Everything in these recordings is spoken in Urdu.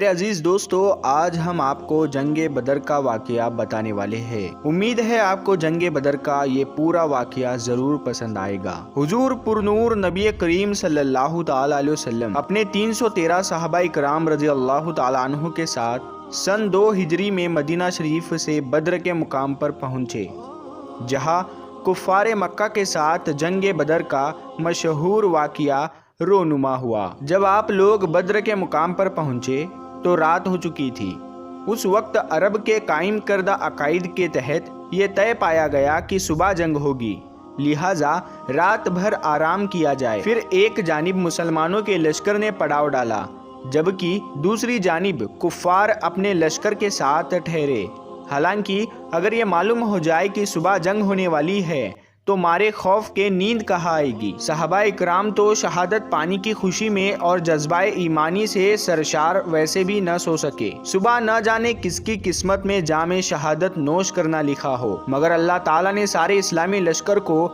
میرے عزیز دوستو، آج ہم آپ کو جنگ بدر کا واقعہ بتانے والے ہیں۔ امید ہے آپ کو جنگ بدر کا یہ پورا واقعہ ضرور پسند آئے گا۔ حضور پرنور نبی کریم صلی اللہ تعالی علیہ وسلم اپنے 313 صحابہ کرام رضی اللہ تعالی عنہ کے ساتھ سن 2 ہجری میں مدینہ شریف سے بدر کے مقام پر پہنچے، جہاں کفار مکہ کے ساتھ جنگ بدر کا مشہور واقعہ رونما ہوا۔ جب آپ لوگ بدر کے مقام پر پہنچے تو رات ہو چکی تھی۔ اس وقت عرب کے قائم کردہ عقائد کے تحت یہ طے پایا گیا کہ صبح جنگ ہوگی، لہٰذا رات بھر آرام کیا جائے۔ پھر ایک جانب مسلمانوں کے لشکر نے پڑاؤ ڈالا، جبکہ دوسری جانب کفار اپنے لشکر کے ساتھ ٹھہرے۔ حالانکہ اگر یہ معلوم ہو جائے کہ صبح جنگ ہونے والی ہے تو مارے خوف کے نیند کہاں آئے گی۔ صحابہ اکرام تو شہادت پانے کی خوشی میں اور جذبہ ایمانی سے سرشار ویسے بھی نہ سو سکے۔ صبح نہ جانے کس کی قسمت میں جام شہادت نوش کرنا لکھا ہو، مگر اللہ تعالیٰ نے سارے اسلامی لشکر کو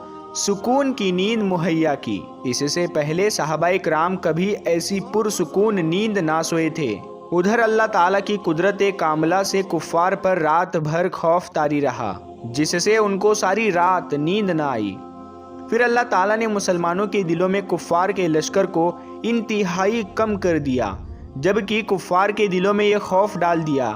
سکون کی نیند مہیا کی۔ اس سے پہلے صحابہ اکرام کبھی ایسی پرسکون نیند نہ سوئے تھے۔ ادھر اللہ تعالیٰ کی قدرت کاملہ سے کفار پر رات بھر خوف طاری رہا، جس سے ان کو ساری رات نیند نہ آئی۔ پھر اللہ تعالیٰ نے مسلمانوں کے دلوں میں کفار کے لشکر کو انتہائی کم کر دیا، جبکہ کفار کے دلوں میں یہ خوف ڈال دیا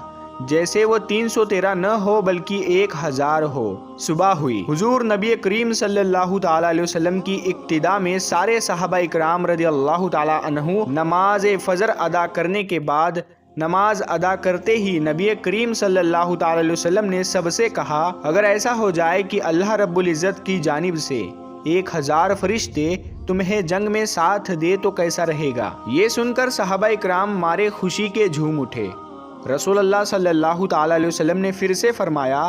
جیسے وہ 313 نہ ہو بلکہ 1000 ہو۔ صبح ہوئی، حضور نبی کریم صلی اللہ تعالیٰ علیہ وسلم کی اقتداء میں سارے صحابہ اکرام رضی اللہ تعالیٰ عنہ نماز فجر ادا کرنے کے بعد نماز ادا کرتے ہی نبی کریم صلی اللہ تعالی علیہ وسلم نے سب سے کہا، اگر ایسا ہو جائے کہ اللہ رب العزت کی جانب سے 1000 فرشتے تمہیں جنگ میں ساتھ دے تو کیسا رہے گا؟ یہ سن کر صحابہ اکرام مارے خوشی کے جھوم اٹھے۔ رسول اللہ صلی اللہ تعالی علیہ وسلم نے پھر سے فرمایا،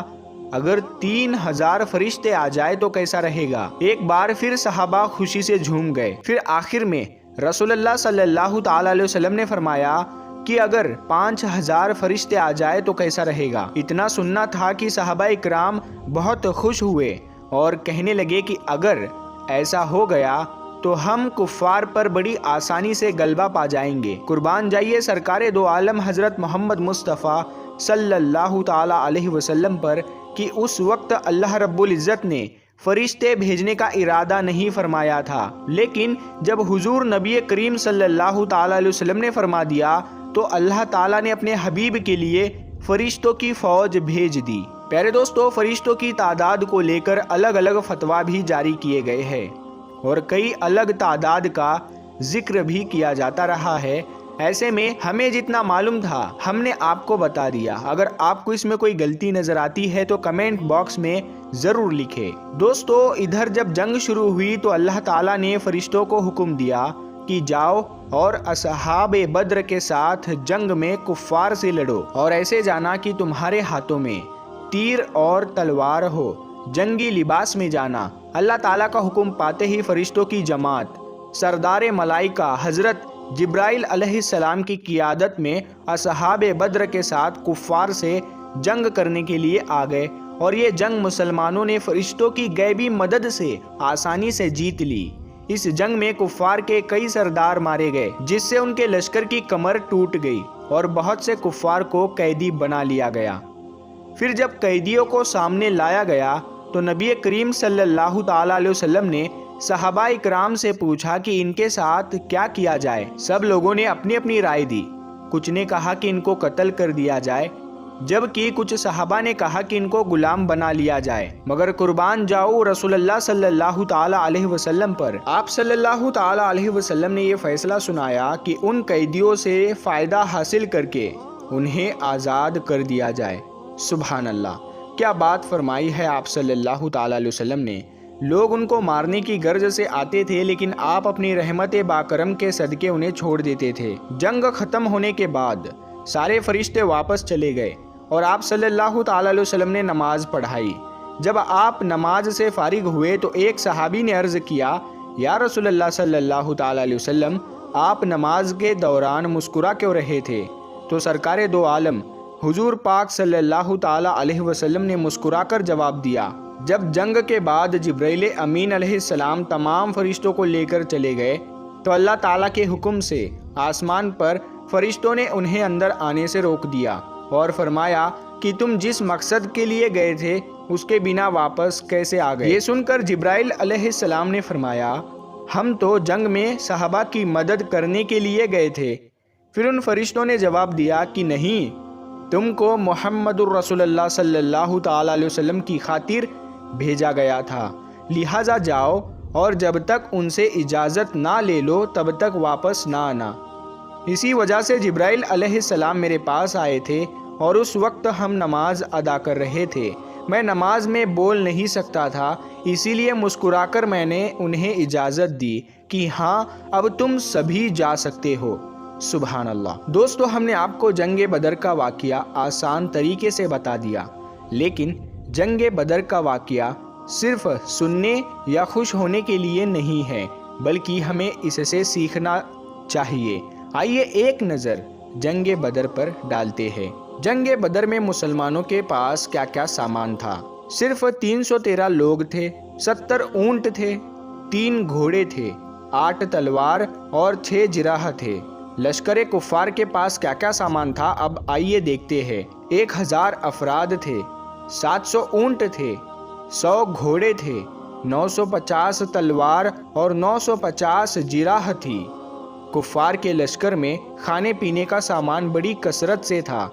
اگر 3000 فرشتے آ جائے تو کیسا رہے گا؟ ایک بار پھر صحابہ خوشی سے جھوم گئے۔ پھر آخر میں رسول اللہ صلی اللہ تعالی علیہ وسلم نے فرمایا کہ اگر 5000 فرشتے آ جائے تو کیسا رہے گا؟ اتنا سننا تھا کہ صحابہ اکرام بہت خوش ہوئے اور کہنے لگے کہ اگر ایسا ہو گیا تو ہم کفار پر بڑی آسانی سے غلبہ پا جائیں گے۔ قربان جائیے سرکار دو عالم حضرت محمد مصطفیٰ صلی اللہ تعالی علیہ وسلم پر کہ اس وقت اللہ رب العزت نے فرشتے بھیجنے کا ارادہ نہیں فرمایا تھا، لیکن جب حضور نبی کریم صلی اللہ تعالی علیہ وسلم نے فرما دیا تو اللہ تعالیٰ نے اپنے حبیب کے لیے فرشتوں کی فوج بھیج دی۔ پیارے دوستو، فرشتوں کی تعداد کو لے کر الگ الگ فتویٰ بھی جاری کیے گئے ہیں اور کئی الگ تعداد کا ذکر بھی کیا جاتا رہا ہے۔ ایسے میں ہمیں جتنا معلوم تھا ہم نے آپ کو بتا دیا۔ اگر آپ کو اس میں کوئی غلطی نظر آتی ہے تو کمنٹ باکس میں ضرور لکھیں۔ دوستو، ادھر جب جنگ شروع ہوئی تو اللہ تعالیٰ نے فرشتوں کو حکم دیا کہ جاؤ اور اصحاب بدر کے ساتھ جنگ میں کفار سے لڑو، اور ایسے جانا کہ تمہارے ہاتھوں میں تیر اور تلوار ہو، جنگی لباس میں جانا۔ اللہ تعالیٰ کا حکم پاتے ہی فرشتوں کی جماعت سردار ملائکہ حضرت جبرائیل علیہ السلام کی قیادت میں اصحاب بدر کے ساتھ کفار سے جنگ کرنے کے لیے آ گئے، اور یہ جنگ مسلمانوں نے فرشتوں کی غیبی مدد سے آسانی سے جیت لی۔ اس جنگ میں کفار کے کئی سردار مارے گئے، جس سے ان کے لشکر کی کمر ٹوٹ گئی اور بہت سے کفار کو قیدی بنا لیا گیا۔ پھر جب قیدیوں کو سامنے لایا گیا تو نبی کریم صلی اللہ تعالی علیہ وسلم نے صحابہ اکرام سے پوچھا کہ ان کے ساتھ کیا کیا جائے۔ سب لوگوں نے اپنی اپنی رائے دی۔ کچھ نے کہا کہ ان کو قتل کر دیا جائے، جبکہ کچھ صحابہ نے کہا کہ ان کو غلام بنا لیا جائے۔ مگر قربان جاؤ رسول اللہ صلی اللہ تعالی علیہ وسلم پر، آپ صلی اللہ تعالی علیہ وسلم نے یہ فیصلہ سنایا کہ ان قیدیوں سے فائدہ حاصل کر کے انہیں آزاد کر دیا جائے۔ سبحان اللہ، کیا بات فرمائی ہے آپ صلی اللہ تعالی علیہ وسلم نے۔ لوگ ان کو مارنے کی غرض سے آتے تھے، لیکن آپ اپنی رحمت باکرم کے صدقے انہیں چھوڑ دیتے تھے۔ جنگ ختم ہونے کے بعد سارے فرشتے واپس چلے گئے اور آپ صلی اللہ تعالی علیہ وسلم نے نماز پڑھائی۔ جب آپ نماز سے فارغ ہوئے تو ایک صحابی نے عرض کیا، یا رسول اللہ صلی اللہ تعالی علیہ وسلم، آپ نماز کے دوران مسکرا کیوں رہے تھے؟ تو سرکار دو عالم حضور پاک صلی اللہ تعالی علیہ وسلم نے مسکرا کر جواب دیا، جب جنگ کے بعد جبرائیل امین علیہ السلام تمام فرشتوں کو لے کر چلے گئے تو اللہ تعالیٰ کے حکم سے آسمان پر فرشتوں نے انہیں اندر آنے سے روک دیا اور فرمایا کہ تم جس مقصد کے لیے گئے تھے اس کے بنا واپس کیسے آ گئے؟ یہ سن کر جبرائیل علیہ السلام نے فرمایا ہم تو جنگ میں صحابہ کی مدد کرنے کے لیے گئے تھے۔ پھر ان فرشتوں نے جواب دیا کہ نہیں، تم کو محمد الرسول اللہ صلی اللہ تعالیٰ علیہ وسلم کی خاطر بھیجا گیا تھا، لہٰذا جاؤ اور جب تک ان سے اجازت نہ لے لو تب تک واپس نہ آنا۔ اسی وجہ سے جبرائیل علیہ السلام میرے پاس آئے تھے اور اس وقت ہم نماز ادا کر رہے تھے۔ میں نماز میں بول نہیں سکتا تھا، اسی لیے مسکرا کر میں نے انہیں اجازت دی کہ ہاں اب تم سبھی جا سکتے ہو۔ سبحان اللہ۔ دوستو، ہم نے آپ کو جنگ بدر کا واقعہ آسان طریقے سے بتا دیا، لیکن جنگ بدر کا واقعہ صرف سننے یا خوش ہونے کے لیے نہیں ہے، بلکہ ہمیں اس سے سیکھنا چاہیے۔ آئیے ایک نظر جنگ بدر پر ڈالتے ہیں۔ جنگ بدر میں مسلمانوں کے پاس کیا کیا سامان تھا؟ صرف 313 لوگ تھے، 70 اونٹ تھے، 3 گھوڑے تھے، 8 تلوار اور 6 جراح تھے۔ لشکر کفار کے پاس کیا کیا سامان تھا؟ اب آئیے دیکھتے ہیں۔ 1000 افراد تھے، 700 اونٹ تھے، 100 گھوڑے تھے، 950 تلوار اور 950 جراح تھی۔ کفار کے لشکر میں کھانے پینے کا سامان بڑی کثرت سے تھا،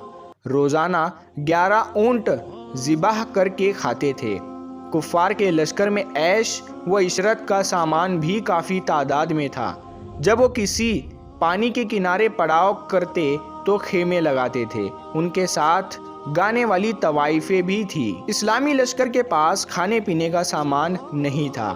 روزانہ 11 اونٹ ذبح کر کے کھاتے تھے۔ کفار کے لشکر میں عیش و عشرت کا سامان بھی کافی تعداد میں تھا۔ جب وہ کسی پانی کے کنارے پڑاؤ کرتے تو خیمے لگاتے تھے، ان کے ساتھ گانے والی طوائفیں بھی تھی۔ اسلامی لشکر کے پاس کھانے پینے کا سامان نہیں تھا،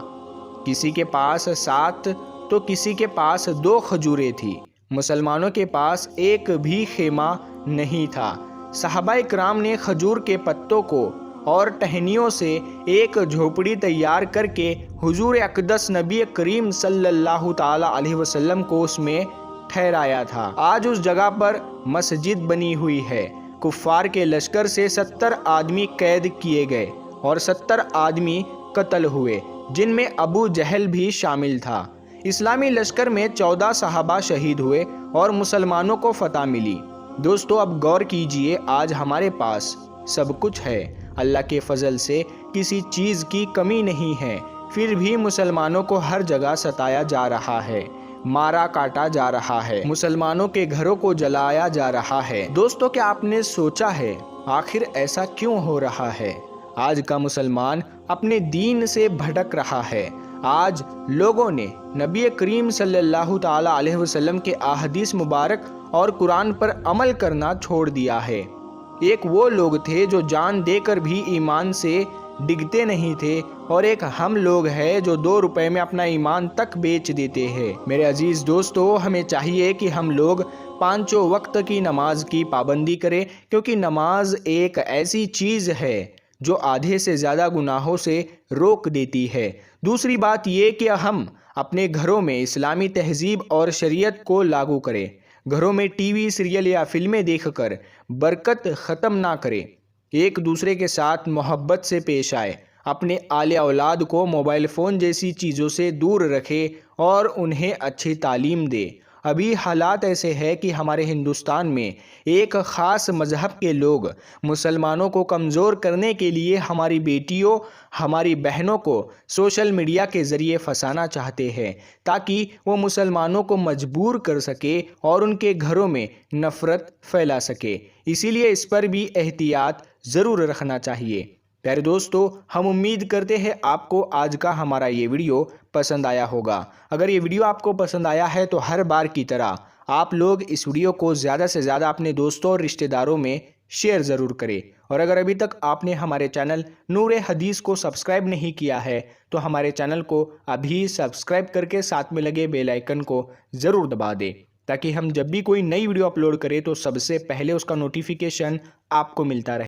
کسی کے پاس 7 تو کسی کے پاس 2 کھجوریں تھی۔ مسلمانوں کے پاس ایک بھی خیمہ نہیں تھا۔ صحابہ کرام نے کھجور کے پتوں کو اور ٹہنیوں سے ایک جھوپڑی تیار کر کے حضور اقدس نبی کریم صلی اللہ تعالیٰ علیہ وسلم کو اس میں ٹھہرایا تھا۔ آج اس جگہ پر مسجد بنی ہوئی ہے۔ کفار کے لشکر سے 70 آدمی قید کیے گئے اور 70 آدمی قتل ہوئے، جن میں ابو جہل بھی شامل تھا۔ اسلامی لشکر میں 14 صحابہ شہید ہوئے اور مسلمانوں کو فتح ملی۔ دوستو، اب غور کیجئے، آج ہمارے پاس سب کچھ ہے، اللہ کے فضل سے کسی چیز کی کمی نہیں ہے، پھر بھی مسلمانوں کو ہر جگہ ستایا جا رہا ہے، مارا کاٹا جا رہا ہے، مسلمانوں کے گھروں کو جلایا جا رہا ہے۔ دوستو، کیا آپ نے سوچا ہے آخر ایسا کیوں ہو رہا ہے؟ آج کا مسلمان اپنے دین سے بھٹک رہا ہے۔ آج لوگوں نے نبی کریم صلی اللہ تعالیٰ علیہ وسلم کے احادیث مبارک اور قرآن پر عمل کرنا چھوڑ دیا ہے۔ ایک وہ لوگ تھے جو جان دے کر بھی ایمان سے ڈگتے نہیں تھے، اور ایک ہم لوگ ہیں جو 2 روپے میں اپنا ایمان تک بیچ دیتے ہیں۔ میرے عزیز دوستو، ہمیں چاہیے کہ ہم لوگ 5 وقت کی نماز کی پابندی کریں، کیونکہ نماز ایک ایسی چیز ہے جو آدھے سے زیادہ گناہوں سے روک دیتی ہے۔ دوسری بات یہ کہ ہم اپنے گھروں میں اسلامی تہذیب اور شریعت کو لاگو کریں۔ گھروں میں ٹی وی، سیریل یا فلمیں دیکھ کر برکت ختم نہ کریں، ایک دوسرے کے ساتھ محبت سے پیش آئے، اپنے آل اولاد کو موبائل فون جیسی چیزوں سے دور رکھے اور انہیں اچھی تعلیم دے۔ ابھی حالات ایسے ہیں کہ ہمارے ہندوستان میں ایک خاص مذہب کے لوگ مسلمانوں کو کمزور کرنے کے لیے ہماری بیٹیوں، ہماری بہنوں کو سوشل میڈیا کے ذریعے پھنسانا چاہتے ہیں، تاکہ وہ مسلمانوں کو مجبور کر سکے اور ان کے گھروں میں نفرت پھیلا سکے۔ اسی لیے اس پر بھی احتیاط ضرور رکھنا چاہیے۔ پیارے دوستو، ہم امید کرتے ہیں آپ کو آج کا ہمارا یہ ویڈیو پسند آیا ہوگا۔ اگر یہ ویڈیو آپ کو پسند آیا ہے تو ہر بار کی طرح آپ لوگ اس ویڈیو کو زیادہ سے زیادہ اپنے دوستوں اور رشتہ داروں میں شیئر ضرور کریں، اور اگر ابھی تک آپ نے ہمارے چینل نور حدیث کو سبسکرائب نہیں کیا ہے تو ہمارے چینل کو ابھی سبسکرائب کر کے ساتھ میں لگے بیل آئیکن کو ضرور دبا دیں، تاکہ ہم جب بھی کوئی نئی ویڈیو اپلوڈ کریں تو سب سے پہلے اس کا نوٹیفیکیشن آپ کو ملتا رہے۔